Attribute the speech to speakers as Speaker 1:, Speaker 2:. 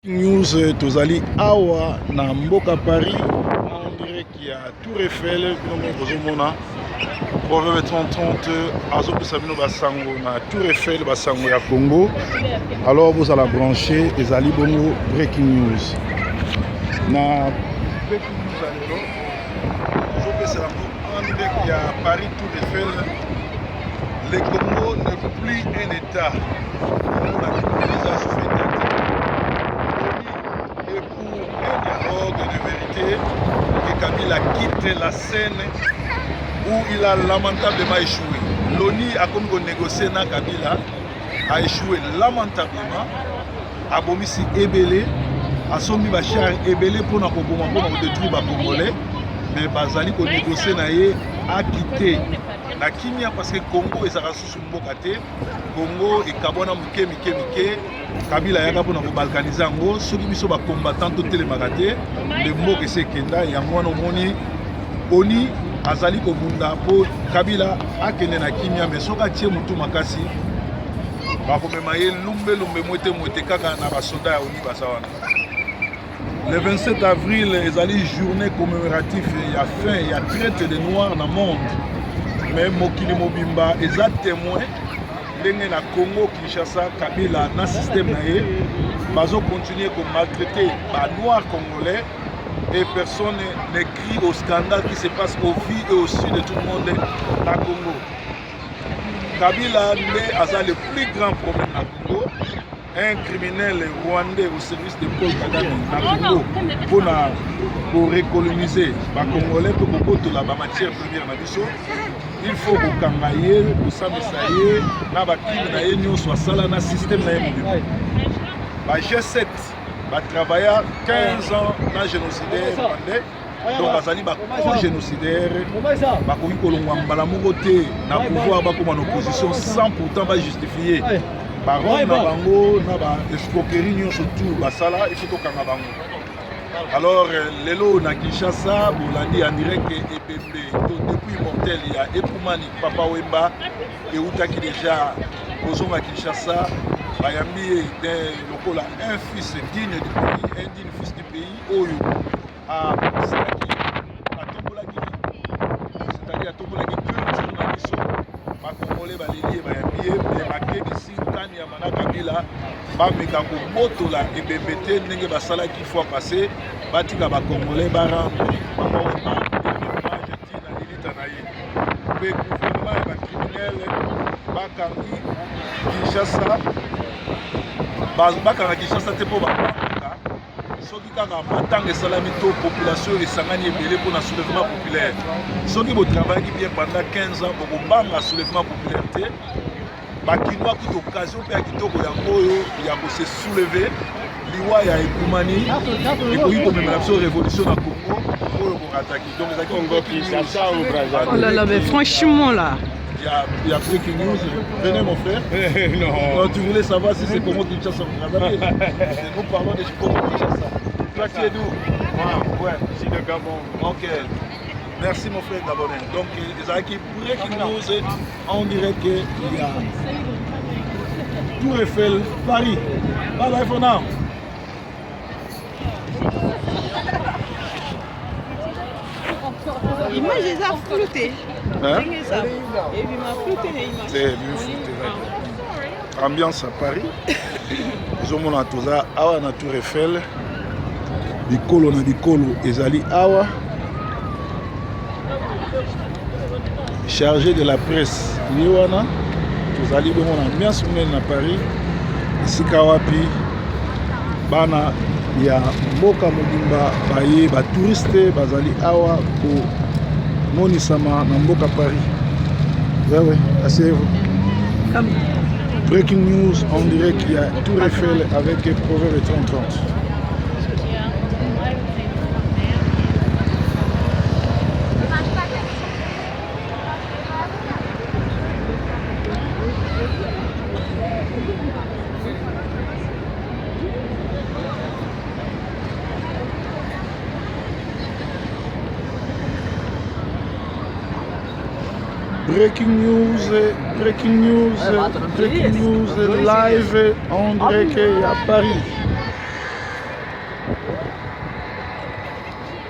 Speaker 1: News tozali awa na mboka Paris en direct ya Tour Eiffel bino bozomona Proverbe 30 azopesa bino basango na Tour Eiffel basango ya Congo. Alors vous allez brancher ezali bongo breaking news na breaking news alelo azopesa en direct ya Paris Tour Eiffel. Le Congo n'est plus un état. Et pour un dialogue de vérité, que Kabila quitte la scène où il a lamentablement échoué. L'ONU a comme négocié na Kabila a échoué lamentablement. A bomisi ebele, a sombi bachar ebele pour na koboma pour détruire ba Congolais, mais bazali ko négocier na ye a quitté na kimia parce que Congo ezaka susu mboka te. Congo ekabona mike Kabila yaka pona ko balkaniser yango soki biso ba combattant to telemaka te le mboka esekenda yango wana omoni oni azali kobunda po Kabila akende na kimia mais soki atie mutu makasi bakomema ye lumbe mwete kaka na basoda ya oni basa wana. Le 27 avril ezali journée commémorative ya fin ya traite des noirs dans le monde. Mais mokili mobimba eza témoin ndenge na Congo Kinshasa Kabila na système na ye bazo continuer ko maltraiter ba noirs congolais et personne ne crie au scandale qui se passe au vie et au sud de tout le monde na Congo. Kabila est le plus grand problème na Congo. Un criminel rwandais au service de Paul Kagame na Congo pour recoloniser ba Congolais pour kokotola ba matière première na biso. Il faut que Kangaye, que Samisaye, na bakili na ye nyonso asala na système na ye mobimba. Ba G7 ba travailler 15 ans na génocidaire rwandais. Donc azali ba co-génocidaire ba koki kolongwa mbala moko te na pouvoir ba comme en opposition sans pourtant ba justifier. Ba ron na bango na ba escroquerie nyonso tout basala il faut to kanga bango. Alors, lelo na Kinshasa, Bolandi en direct et depuis mortel, il y a Epoumani, Papa Wemba, et Outaki déjà, posons à Kinshasa, Bayambi est un fils digne du pays, un digne fils du pays, Oyo, à Tombolagi, c'est-à-dire à Tombolagi, culture na biso, ma Congolais, Balélié, Bayambi, mais ma Kébissi, Kanya, Mana Kabila, bameka kobotola ebembete ndenge basalaki fois passé batika ba Congolais barendre bamawema Argentine na lilita na ye pe gouvernement ya bacriminel bakangi Kinshasa bakanga Kinshasa te mpo babangoka soki kaka matanga esalami to population esangani ebele mpona soulèvement populaire soki botravaillaki bien pendant 15 ans bokobanga soulèvement populaire te bakinois toute occasion pe ya kitoko yango oyo ya kose soulever liwa ya Epoumani ekoki komemela biso révolution na Congo oyo kokataki donc ezaki Congo Kinshasa au Brazzaville. Oh là là, mais franchement là il y a breaking news. Venez mon frère. Non. Quand tu voulais savoir si c'est Congo Kinshasa au Brazzaville. Nous parlons de Congo Kinshasa. Toi tu es d'où? Ouais, je suis de Gabon. Ok. Merci mon frère Gabonais. Donc, Ezaki breaking news, on dirait qu'il y a Tour Eiffel, Paris. Bye bye for now.
Speaker 2: L'image est à flouter.
Speaker 1: Hein?
Speaker 2: Et puis m'a flouté l'image.
Speaker 1: C'est lui flouté. Ambiance à Paris. Ils ont mon atoza awa na Tour Eiffel. Bikolo na bikolo ezali awa. Chargé de la presse Liwana, tous allez bon ambiance à Paris, ici Kawapi, bana ya mboka mobimba baye ba touriste bazali awa ko monisama na mboka Paris. Ouais, asseyez-vous. Breaking news, on dirait qu'il y a Tour Eiffel avec Proverbe 30. Breaking news live en direct à Paris.